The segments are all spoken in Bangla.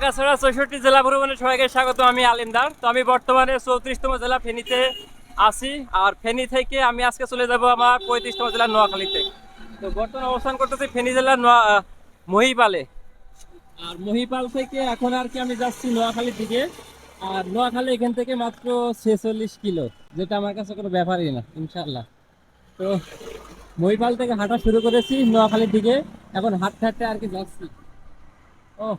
ঢাকা ৬৪ জেলা ভ্রমণে সবাইকে স্বাগত। আমি আলিমদার। তো আমি বর্তমানে ৩৪তম জেলা ফেনীতে আছি। আর ফেনী থেকে আমি আজকে চলে যাব আমার ৩৫তম জেলা নোয়াখালীতে। তো বর্তমানে অবস্থান করতেছি ফেনী জেলার মহিপালে। আর মহিপাল থেকে এখন আর কি আমি যাচ্ছি নোয়াখালীর দিকে। আর নোয়াখালী এখান থেকে মাত্র ৪৬ কিলো, যেটা আমার কাছে কোনো ব্যাপারই না ইনশাল্লাহ। তো মহিপাল থেকে হাঁটা শুরু করেছি নোয়াখালীর দিকে। এখন হাঁটতে হাঁটতে আর কি যাচ্ছি। ও,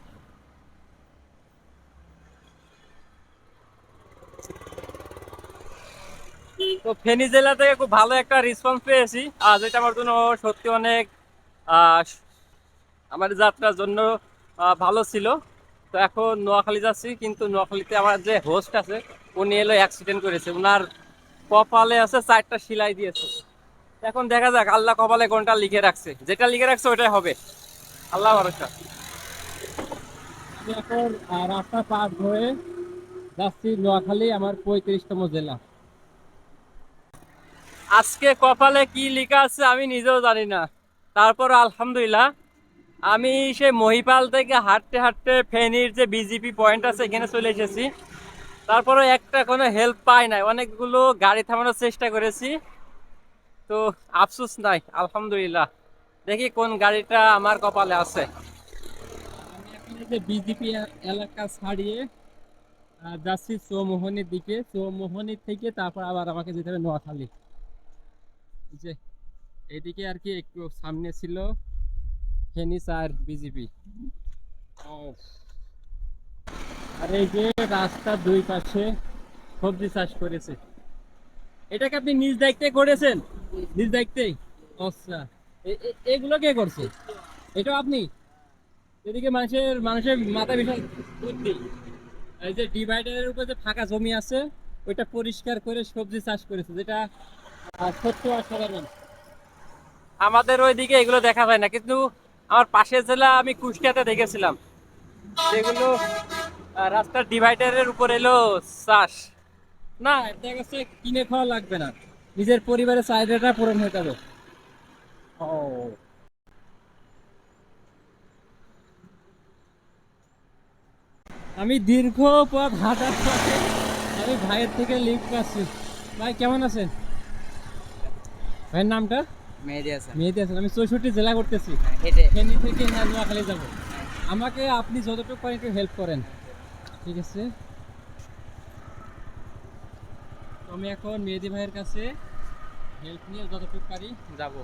তো ফেনী জেলা থেকে খুব ভালো একটা রেসপন্স পেয়েছি, আর যেটা আমার জন্য সত্যি অনেক আহ, আমার যাত্রার জন্য ভালো ছিল। তো এখন নোয়াখালী যাচ্ছি, কিন্তু নোয়াখালীতে আমার যে হোস্ট আছে উনি এলো অ্যাক্সিডেন্ট করেছে। ওনার কপালে আছে 4টা সেলাই দিয়েছে। এখন দেখা যাক আল্লাহ কপালে কোনটা লিখে রাখছে, যেটা লিখে রাখছে ওটাই হবে, আল্লাহ ভরসা। আমি এখন রাস্তা পার হয়ে যাচ্ছি নোয়াখালী, আমার 35তম জেলা। আজকে কপালে কি লেখা আছে আমি নিজেও জানি না, তারপর আলহামদুলিল্লাহ আমি সেই মহিপাল থেকে হাঁটতে হাঁটতে ফেনীর যে বিজেপি পয়েন্ট আছে এখানে চলে এসেছি। তারপরে একটা কোনো হেল্প পাই নাই, অনেকগুলো গাড়ি থামানোর চেষ্টা করেছি, তো আফসোস নাই। আলহামদুলিল্লাহ, দেখি কোন গাড়িটা আমার কপালে আছে। আমি এখন এই যে বিজেপি এলাকা ছাড়িয়ে যাচ্ছি চৌমোহনীর দিকে। চৌমোহনী থেকে তারপর আবার আমাকে যেতে হবে নোয়াখালী। যে এইদিকে আর কি একটু সামনে ছিল ফেনী আর বিজেপি। আর এই যে রাস্তার দুই পাশে সবজি চাষ করেছে। এটাকে আপনি নিজ দায়িত্বে করেছেন? নিজ দায়িত্বেই? আচ্ছা, এগুলো কে করছে? এটা আপনি? এদিকে মানুষের মানুষের মাথা বিশাল বুদ্ধি। এই যে ডিভাইডারের উপর যে ফাঁকা জমি আছে ওইটা পরিষ্কার করে সবজি চাষ করেছে, যেটা সত্য অসাধারণ। আমাদের ওইদিকে এগুলো দেখা যায় না, কিন্তু আমার পাশের জেলা আমি কুষ্টিয়াতে দেখেছিলাম যেগুলো রাস্তার ডিভাইডারের উপর এলো চাষ। না, দেখা গেছে কিনে খাওয়া লাগবে না, নিজের পরিবারের চাহিদাটা পূরণ হয়ে যাবে। ও, আমি দীর্ঘ পথ হাঁটার পথে আমি ভাইয়ের থেকে লিফট পাচ্ছি। ভাই কেমন আছেন? ভাইয়ের নামটা? মেহেদী হাসান। মেহেদী হাসান। আমি ৬৪ জেলা করতেছি, হেঁটে। ফেনী থেকে নোয়াখালী যাব। আমাকে আপনি যতটুকু পারেন একটু হেল্প করেন, ঠিক আছে? তো আমি এখন মেহেদী ভাইয়ের কাছে হেল্প নিয়ে যতটুকু পারি যাব।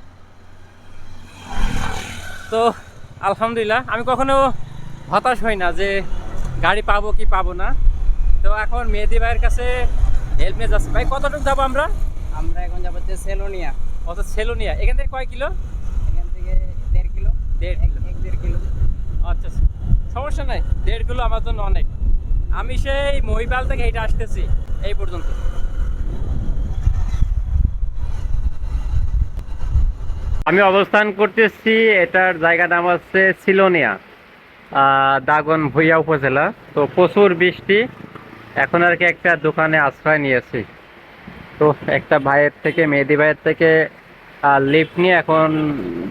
তো আলহামদুলিল্লাহ আমি কখনো হতাশ হই না যে গাড়ি পাবো কি পাবো না। তো এখন মেহেদী ভাইয়ের কাছে হেল্প নিয়ে যাচ্ছি। ভাই কতটুকু যাবো আমরা? আমরা এখন যাবো হচ্ছে সেলোনিয়া। অত সেলুনিয়া এখান থেকে কয় কিলো? এখান থেকে 1.5 কিলো। 1.5 কিলো? 1-1.5 কিলো। আচ্ছা, সমস্যা নাই, 1.5 কিলো আমার জন্য অনেক। আমি সেই মহিপাল থেকে হেঁটে আসতেছি এই পর্যন্ত। আমি অবস্থান করতেছি, এটার জায়গার নাম হচ্ছে সিলোনিয়া, দাগন ভুইয়া উপজেলা। তো প্রচুর বৃষ্টি, এখন আর কি একটা দোকানে আশ্রয় নিয়েছি। তো একটা ভাইয়ের থেকে, মেহেদী ভাইয়ের থেকে লিফট নিয়ে এখন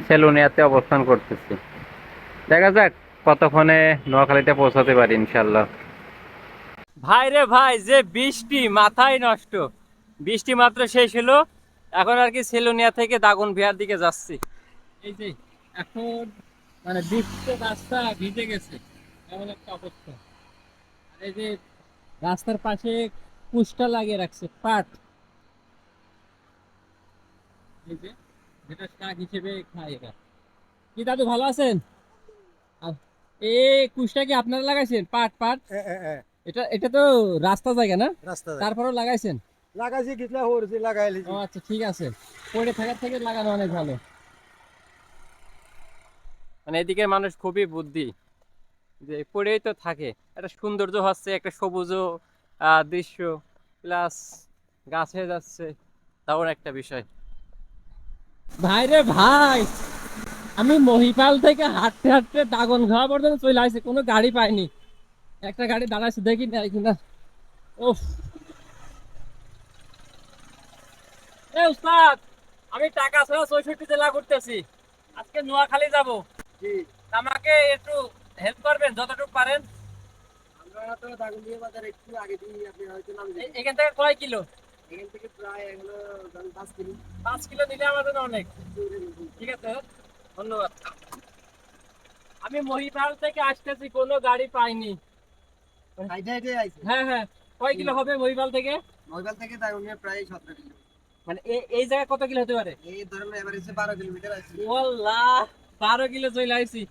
সেলুনিয়াতে অবস্থান করতেছি। দেখা যাক কতক্ষণে নোয়াখালীতে পৌঁছাতে পারি ইনশাল্লাহ। ভাই রে ভাই, যে বৃষ্টি মাথায় নষ্ট। বৃষ্টি মাত্র শেষ হলো, এখন আর কি সেলুনিয়া থেকে দাগন ভিয়ার দিকে যাচ্ছি। এই যে এখন মানে বৃষ্টিতে রাস্তা ভিজে গেছে, এমন একটা অবস্থা। আর এই যে রাস্তার পাশে কুশটা লাগিয়ে রাখছে পাট, এই যে যেটা শাক হিসেবে খায় এরা। কি দাদু ভালো আছেন? আ- এই কুশটা কি আপনারা লাগাইছেন? পাট পাট এটা এটা তো রাস্তা জায়গা না, রাস্তা তারপরেও লাগাইছেন? লাগাইছি কিতলা হরছি লাগাইলি ও আচ্ছা, ঠিক আছে। পড়ে থাকার থেকে লাগানো অনেক ভালো। মানে এদিকে মানুষ খুবই বুদ্ধি, যে পড়েই তো থাকে। একটা সৌন্দর্য হচ্ছে, একটা সবুজ দৃশ্য, প্লাস গাছ হয়ে যাচ্ছে, তেমন একটা বিষয়। ভাই রে ভাই, আমি মহিপাল থেকে হাঁটতে হাঁটতে দাগন খাওয়া পর্যন্ত চলে আসছি, কোনো গাড়ি পাইনি। একটা গাড়ি দাঁড়াচ্ছে, দেখি না কিনা। ওফ, এ উস্তাদ, আমি ঢাকা ৬৪ জেলা করতেছি, আজকে নোয়াখালী যাব। জি। আমাকে একটু হেল্প করবেন যতটুকু পারেন? এখান থেকে কয় কিলো? এখান থেকে প্রায় এগুলো 5 কিলো। 5 কিলো নিলে আমাদের অনেক। ঠিক আছে, ধন্যবাদ। আমি মহিপাল থেকে আসতেছি, কোনো গাড়ি পাইনি। হাইটে হাইটে আইছে। হ্যাঁ হ্যাঁ, কয় কিলো হবে মহিপাল থেকে? মহিবাল থেকে দাগনভূঞা প্রায় 17 কিলো। মানে এই জায়গায় কত কিলো হতে পারে? এই ধরেন এভারেজে 12 কিলোমিটার আছে। ওয়াল্লাহ, 12 কিলো চলে আইছি।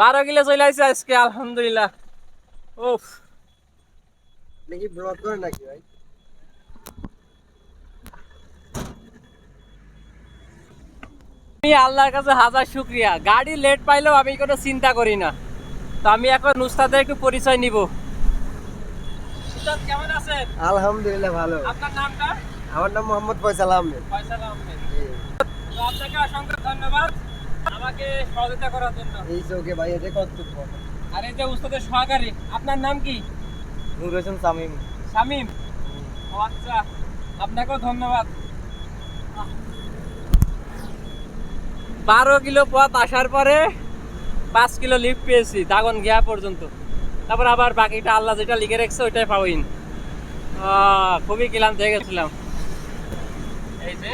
12 কিলো চলে আইছি আজকে, আলহামদুলিল্লাহ। উফ, নাকি ব্লগ করে নাকি ভাই? আমি আল্লাহর কাছে হাজার শুকরিয়া, গাড়ি লেট পাইলেও আমি কোনো চিন্তা করি না। তো আমি এখন উস্তাদের একটু পরিচয় নিব। উস্তাদ কেমন আছেন? আলহামদুলিল্লাহ ভালো। আপনার নামটা? আমার নাম মোহাম্মদ ফয়সাল আহমেদ। ফয়সাল আহমেদ। তো আপনাকে অসংখ্য ধন্যবাদ আমাকে সহযোগিতা করার জন্য। এই চৌকে ভাই এতে কত? আর এই যে উস্তাদের সহকারী, আপনার নাম কি? নূর হোসেন শামীম। শামীম। ও আচ্ছা, আপনাকেও ধন্যবাদ। 12 কিলো পথ আসার পরে 5 কিলো লিফট পেয়েছি দাগন গিয়া পর্যন্ত। তারপর আবার বাকিটা আল্লাহ যেটা লিখে রেখেছে ওইটাই পাবোই। খুবই ক্লান্ত হয়ে গেছিলাম। এই যে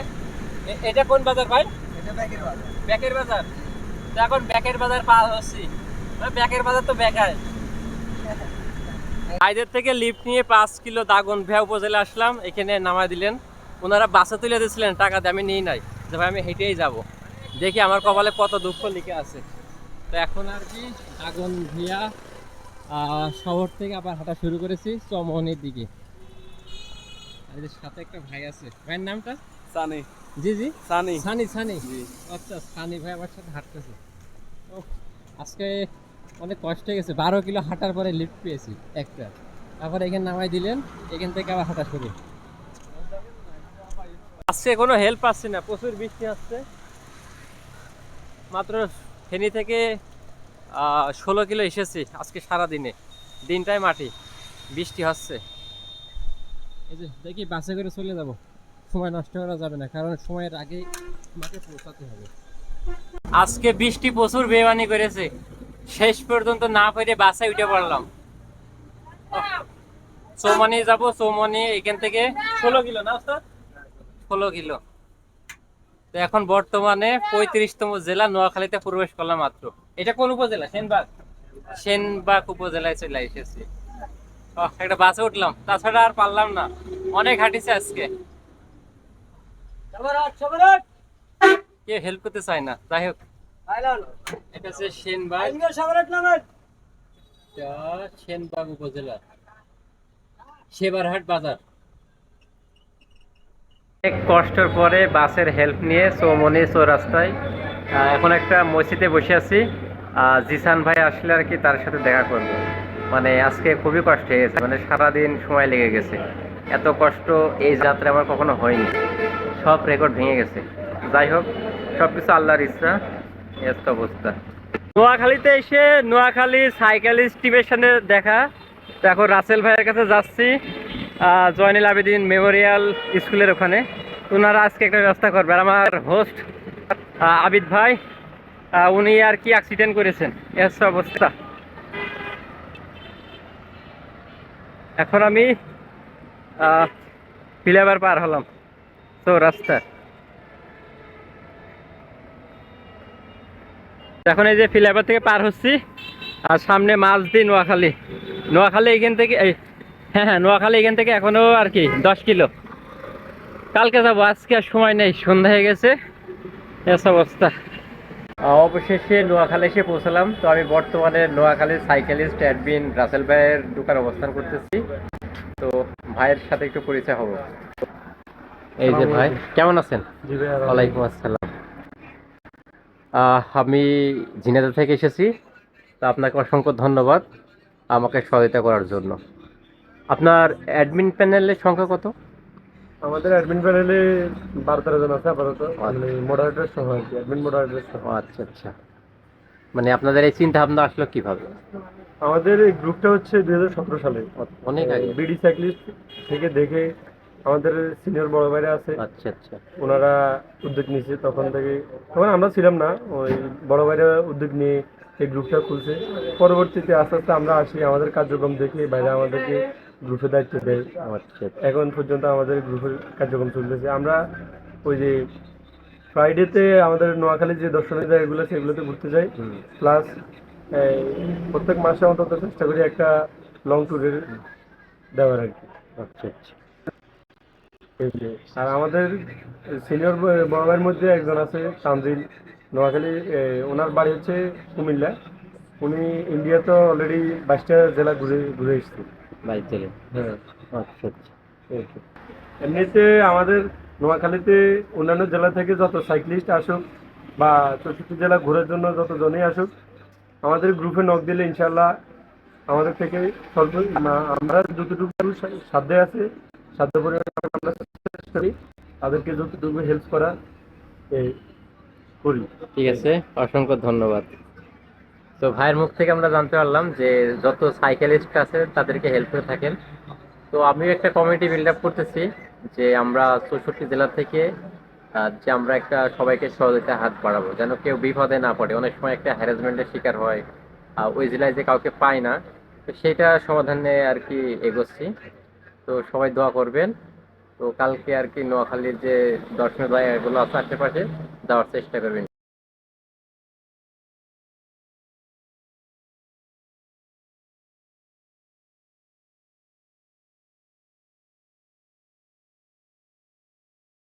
এটা কোন বাজার ভাই? এটা ব্যাগের বাজার। ব্যাকের বাজার। তো এখন ব্যাকের বাজার পার হচ্ছি। ব্যাকের বাজার তো বেকার। ভাইদের থেকে লিফট নিয়ে 5 কিলো দাগনভূঞা উপজেলা আসলাম, এখানে নামাই দিলেন। ওনারা বাসে তুলে দিয়েছিলেন, টাকা দিয়ে আমি নিই নাই, যে ভাই আমি হেঁটেই যাব। দেখি আমার কপালে কত দুঃখ লিখে আছে। তো এখন আর কি দাগনভূঞা শহর থেকে আবার হাঁটা শুরু করেছি চমনির দিকে। আর এদের সাথে একটা ভাই আছে, ভাইয়ের নামটা? সানি। জি জি, সানি। সানি। সানি, আচ্ছা, সানি ভাই আমার সাথে হাঁটতেছে। আজকে অনেক কষ্ট হয়ে গেছে, 12 কিলো হাঁটার পরে লিফট পেয়েছি একটা। তারপরে এখানে নামাই দিলেন, এখান থেকে আবার হাঁটা শুরু। আজকে কোনো হেল্প পাচ্ছি না, প্রচুর বৃষ্টি হচ্ছে। মাত্র ফেনী থেকে 16 কিলো এসেছি আজকে সারাদিনে, দিনটাই মাটি, বৃষ্টি হচ্ছে। এই যে দেখি বাসে করে চলে যাব, সময় নষ্ট করা যাবে না, কারণ সময়ের আগে মাঠে পৌঁছাতে হবে। আজকে বৃষ্টি প্রচুর বেমানি করেছে, শেষ পর্যন্ত না পেরে বাসে উঠে পড়লাম। চৌমনি যাব, চৌমনি এখান থেকে 16 কিলো না ওস্তাদ? 16 কিলো। তো এখন বর্তমানে 35তম জেলা নোয়াখালীতে প্রবেশ করলাম মাত্র। এটা কোন উপজেলা? সেনবাগ। সেনবাগ উপজেলায় চলে এসেছি। একটা বাসে উঠলাম, তাছাড়া আর পারলাম না, অনেক হাঁটিছে আজকে। কেউ হেল্প করতে চায় না, যাই হোক। এটা হচ্ছে সেনবাগ, সেনবাগ উপজেলা, সেবারহাট বাজার। অনেক কষ্টের পরে বাসের হেল্প নিয়ে চৌমনি চৌরাস্তায় এখন একটা মসজিদে বসে আছি। জিসান ভাই আসলে আর কি তার সাথে দেখা করবো। মানে আজকে খুবই কষ্ট হয়ে গেছে, মানে সারাদিন সময় লেগে গেছে। এত কষ্ট এই যাত্রা আমার কখনো হয়নি, সব রেকর্ড ভেঙে গেছে। যাই হোক, সব কিছু আল্লাহর ইচ্ছা। এত অবস্থা নোয়াখালীতে এসে নোয়াখালী সাইকেলিস্ট টিমের সাথে দেখা। তো এখন রাসেল ভাইয়ের কাছে যাচ্ছি, জয়নুল আবেদিন মেমোরিয়াল স্কুলের ওখানে। ওনারা আজকে একটা ব্যবস্থা করবে। আর আমার হোস্ট আবিদ ভাই, উনি আর কি অ্যাক্সিডেন্ট করেছেন, এর অবস্থা। এখন আমি ফ্লাইওভার পার হলাম, তো রাস্তা। এখন এই যে ফ্লাইওভার থেকে পার হচ্ছি, আর সামনে মাঝদি নোয়াখালী। নোয়াখালী এখান থেকে হ্যাঁ, নোয়াখালী এখান থেকে এখনো আর কি 10 কিলো। কালকে যাবো, আজকে আর সময় নেই, সন্ধ্যা হয়ে গেছে, এস অবস্থা। অবশেষে নোয়াখালী এসে পৌঁছালাম। তো আমি বর্তমানে নোয়াখালী সাইকেলিস্ট অ্যাডমিন রাসেল ভাইয়ের দোকান অবস্থান করতেছি। তো ভাইয়ের সাথে একটু পরিচয় হবো। এই যে ভাই, কেমন আছেন? ওয়ালাইকুম আসসালাম। আমি ঝিনাইদহ থেকে এসেছি। তো আপনাকে অসংখ্য ধন্যবাদ আমাকে সহযোগিতা করার জন্য। আপনার অ্যাডমিন প্যানেলের সংখ্যা কত? আমাদের অ্যাডমিন প্যানেলে 12-13 জন আছে আপাতত, মানে মডারেটর সহ আর কি, অ্যাডমিন মডারেটর সহ। আচ্ছা আচ্ছা, মানে আপনাদের এই চিন্তা ভাবনা আসলো কিভাবে? আমাদের এই গ্রুপটা হচ্ছে 2017 সালে, অনেক আগে। বিডি সাইক্লিস্ট থেকে দেখে আমাদের সিনিয়র বড় ভাইরা আছে, আচ্ছা আচ্ছা, ওনারা উদ্যোগ নিয়েছে। তখন থেকে, তখন আমরা ছিলাম না, ওই বড় ভাইরা উদ্যোগ নিয়ে এই গ্রুপটা খুলছে। পরবর্তীতে আস্তে আস্তে আমরা আসি, আমাদের কার্যক্রম দেখে বাইরে আমাদেরকে গ্রুপের দায়িত্ব দেয়। আচ্ছা এখন পর্যন্ত আমাদের গ্রুপের কার্যক্রম চলতেছে। আমরা ওই যে ফ্রাইডেতে আমাদের নোয়াখালী যে দর্শনীয় জায়গাগুলো আছে এগুলোতে ঘুরতে যাই, প্লাস প্রত্যেক মাসে অন্তত চেষ্টা করি একটা লং ট্যুরের দেওয়ার আর কি। আচ্ছা আচ্ছা। এই যে। আর আমাদের সিনিয়র বড় ভাইয়ের মধ্যে একজন আছে তানজিল, নোয়াখালী, ওনার বাড়ি হচ্ছে কুমিল্লা। উনি ইন্ডিয়াতে অলরেডি 22টা জেলা ঘুরে ঘুরে এসেছে। বাইক চলে। হ্যাঁ, আচ্ছা আচ্ছা। এই তো। এমনিতে আমাদের নোয়াখালীতে অন্যান্য জেলা থেকে যত সাইক্লিস্ট আসুক বা 64 জেলা ঘোরার জন্য যত জনই আসুক, আমাদের গ্রুপে নক দিলে ইনশাল্লাহ আমাদের থেকে স্বল্প আমরা যতটুকু সাধ্যে আছে সাধ্য পরিমাণে আমরা চেষ্টা করি তাদেরকে যতটুকু হেল্প করা এই করি। ঠিক আছে, অসংখ্য ধন্যবাদ। তো ভাইয়ের মুখ থেকে আমরা জানতে পারলাম যে যত সাইকেলিস্ট আছে তাদেরকে হেল্প করে থাকেন। তো আমিও একটা কমিটি বিল্ড আপ করতেছি যে আমরা 64 জেলা থেকে যে আমরা একটা সবাইকে সহযোগিতা হাত বাড়াবো, যেন কেউ বিপদে না পড়ে। অনেক সময় একটা হ্যারাসমেন্টের শিকার হয়, ওই জেলায় যে কাউকে পায় না, তো সেটা সমাধানে আর কি এগোচ্ছি। তো সবাই দোয়া করবেন। তো কালকে আর কি নোয়াখালীর যে দর্শনীয় জায়গাগুলো আছে আশেপাশে যাওয়ার চেষ্টা করবেন।